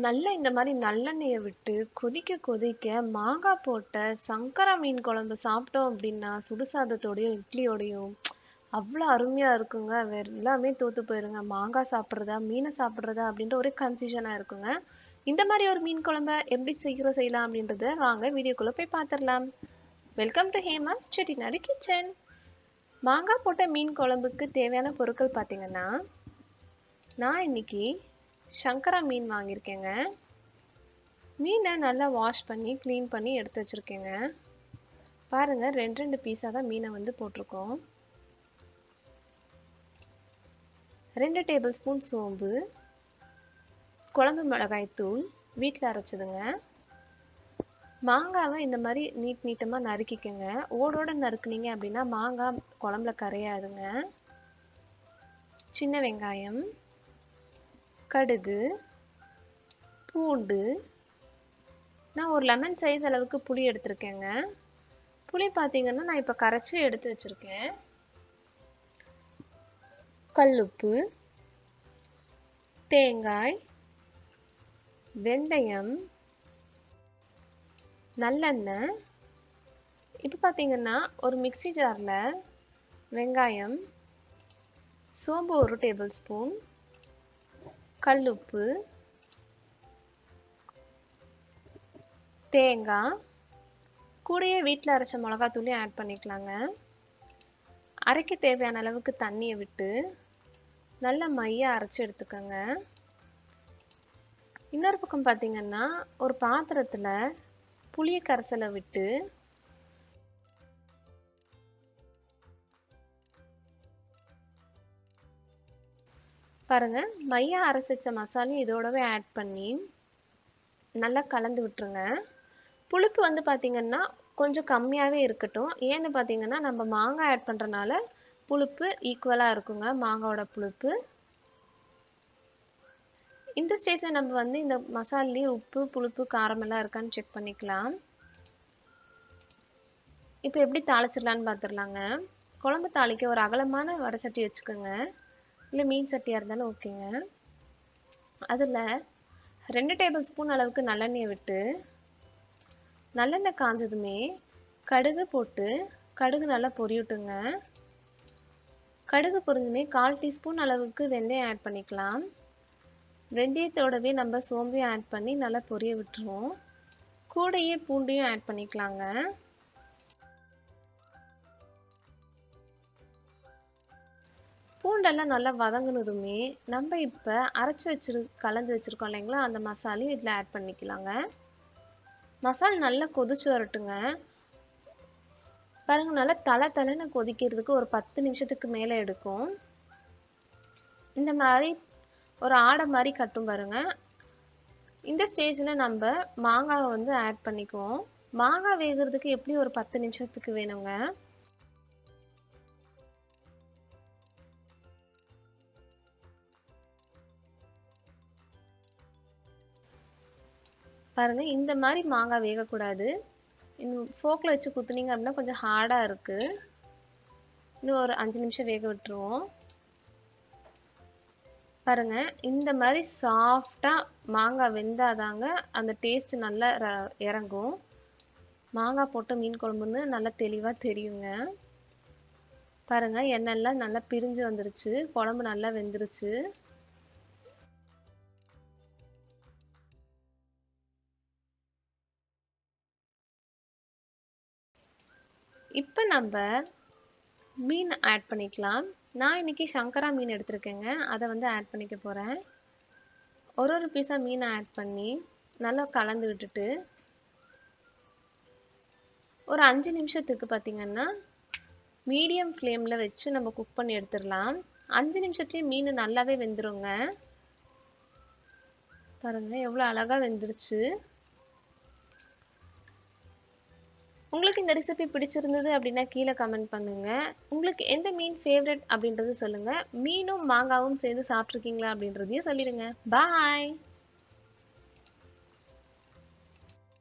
நல்லா இந்த மாதிரி நல்லெண்ணெயை விட்டு கொதிக்க கொதிக்க மாங்காய் போட்ட சங்கரா மீன் குழம்பு சாப்பிட்டோம் அப்படின்னா சுடுசாதத்தோடையும் இட்லியோடையும் அவ்வளோ அருமையா இருக்குங்க. வேற எல்லாமே தோத்து போயிருங்க. மாங்காய் சாப்பிட்றதா மீனை சாப்பிட்றதா அப்படின்ற ஒரே கன்ஃபியூஷனா இருக்குங்க. இந்த மாதிரி ஒரு மீன் குழம்ப எப்படி சீக்கிரம் செய்யலாம் அப்படின்றத வாங்க வீடியோக்குள்ள போய் பார்த்துடலாம். Welcome to Hema's Chettinad kitchen. மாங்காய் போட்ட மீன் குழம்புக்கு தேவையான பொருட்கள் பார்த்தீங்கன்னா, நான் இன்னைக்கு சங்கரா மீன் வாங்கியிருக்கேங்க. மீனை நல்லா வாஷ் பண்ணி க்ளீன் பண்ணி எடுத்து வச்சுருக்கேங்க. பாருங்கள், ரெண்டு பீஸாக தான் மீனை வந்து போட்டிருக்கோம். 2 டேபிள் ஸ்பூன் சோம்பு, குழம்பு மிளகாய்த்தூள் வீட்டில் அரைச்சதுங்க. மாங்காவை இந்த மாதிரி நீட்டமாக நறுக்கிக்கோங்க. ஓடோடு நறுக்குனீங்க அப்படின்னா மாங்காய் குழம்புல கரையாதுங்க. சின்ன வெங்காயம், கடுகு, பூண்டு, நான் ஒரு லெமன் சைஸ் அளவுக்கு புளி எடுத்திருக்கேங்க. புளி பார்த்தீங்கன்னா நான் இப்போ கரைச்சி எடுத்து வச்சுருக்கேன். கல்லுப்பு, தேங்காய், வெந்தயம், நல்லெண்ணெய். இப்போ பார்த்தீங்கன்னா ஒரு மிக்ஸி ஜாரில் வெங்காயம், சோம்பு 1 டேபிள் ஸ்பூன், கல்லுப்பு, தேங்காய் கூடயே வீட்டில் அரைச்ச மிளகாத்தூளையும் ஆட் பண்ணிக்கலாங்க. அரைக்க தேவையான அளவுக்கு தண்ணியை விட்டு நல்லா மையாக அரைச்சி எடுத்துக்கோங்க. இன்னொரு பக்கம் பார்த்தீங்கன்னா ஒரு பாத்திரத்தில் புளிய கரைசலை விட்டு பாருங்க, மையாக அரைச்சி வச்ச மசாலையும் இதோடவே ஆட் பண்ணி நல்லா கலந்து விட்டுருங்க. புளிப்பு வந்து பார்த்தீங்கன்னா கொஞ்சம் கம்மியாகவே இருக்கட்டும். ஏன்னு பார்த்தீங்கன்னா நம்ம மாங்காய் ஆட் பண்ணுறனால புளிப்பு ஈக்குவலாக இருக்குங்க, மாங்காயோட புளிப்பு. இந்த ஸ்டேஜில் நம்ம வந்து இந்த மசாலையும் உப்பு புளிப்பு காரமெல்லாம் இருக்கான்னு செக் பண்ணிக்கலாம். இப்போ எப்படி தாளிச்சிடலான்னு பார்த்துடலாங்க. குழம்பு தாளிக்க ஒரு அகலமான வடை சட்டி வச்சுக்கோங்க, இல்லை மீன் சட்டியாக இருந்தாலும் ஓகேங்க. அதில் 2 டேபிள் ஸ்பூன் அளவுக்கு நல்லெண்ணெயை விட்டு நல்லெண்ணெய் காஞ்சதுமே கடுகு போட்டு கடுகு நல்லா பொரியட்டுங்க. கடுகு பொரிஞ்சுமே 1/4 டீஸ்பூன் அளவுக்கு வெந்தயம் ஆட் பண்ணிக்கலாம். வெந்தயத்தோடவே நம்ம சோம்பையும் ஆட் பண்ணி நல்லா பொரிய விட்டுருவோம். கூடையே பூண்டையும் ஆட் பண்ணிக்கலாங்க. பூண்டெல்லாம் நல்லா வதங்கினதுமே நம்ம இப்போ அரைச்சி கலந்து வச்சுருக்கோம் இல்லைங்களா, அந்த மசாலையும் இதில் ஆட் பண்ணிக்கலாங்க. மசாலா நல்லா கொதிச்சு வரட்டுங்க. பாருங்க, நல்லா தலைன்னு கொதிக்கிறதுக்கு ஒரு 10 நிமிஷத்துக்கு மேலே எடுக்கும். இந்த மாதிரி ஒரு ஆடை மாதிரி கட்டும் பாருங்க. இந்த ஸ்டேஜில் நம்ம மாங்காவை வந்து ஆட் பண்ணிக்குவோம். மாங்காய் வேகிறதுக்கு எப்படி ஒரு 10 நிமிஷத்துக்கு வேணுங்க. பாருங்க, இந்த மாதிரி மாங்காய் வேகக்கூடாது. இன்னும் ஃபோக்கில் வச்சு குத்துனீங்க அப்படின்னா கொஞ்சம் ஹார்டாக இருக்குது. இன்னும் ஒரு 5 நிமிஷம் வேக விட்டுருவோம். பாருங்க, இந்த மாதிரி சாஃப்டாக மாங்காய் வெந்தாதாங்க அந்த டேஸ்ட் நல்லா இறங்கும். மாங்காய் போட்ட மீன் குழம்புன்னு நல்லா தெளிவாக தெரியுங்க. பாருங்க, எண்ணெய்லாம் நல்லா பிரிஞ்சு வந்துருச்சு, குழம்பு நல்லா வெந்துருச்சு. இப்போ நம்ம மீன் ஆட் பண்ணிக்கலாம். நான் இன்னைக்கு சங்கரா மீன் எடுத்திருக்கேங்க, அதை வந்து ஆட் பண்ணிக்க போகிறேன். ஒரு பீஸாக மீனை ஆட் பண்ணி நல்லா கலந்து விட்டுட்டு ஒரு 5 நிமிஷத்துக்கு பார்த்தீங்கன்னா மீடியம் ஃப்ளேமில் வச்சு நம்ம குக் பண்ணி எடுத்துடலாம். 5 நிமிஷத்துலேயே மீன் நல்லாவே வெந்துருங்க. பாருங்கள், எவ்வளோ அழகாக வெந்துருச்சு. உங்களுக்கு இந்த ரெசிபி பிடிச்சிருந்தது அப்படின்னா கீழே கமெண்ட் பண்ணுங்கள். உங்களுக்கு எந்த மீன் ஃபேவரட் அப்படின்றது சொல்லுங்கள். மீனும் மாங்காவும் சேர்ந்து சாப்பிட்ருக்கீங்களா அப்படின்றதையும் சொல்லிடுங்க. பாய்.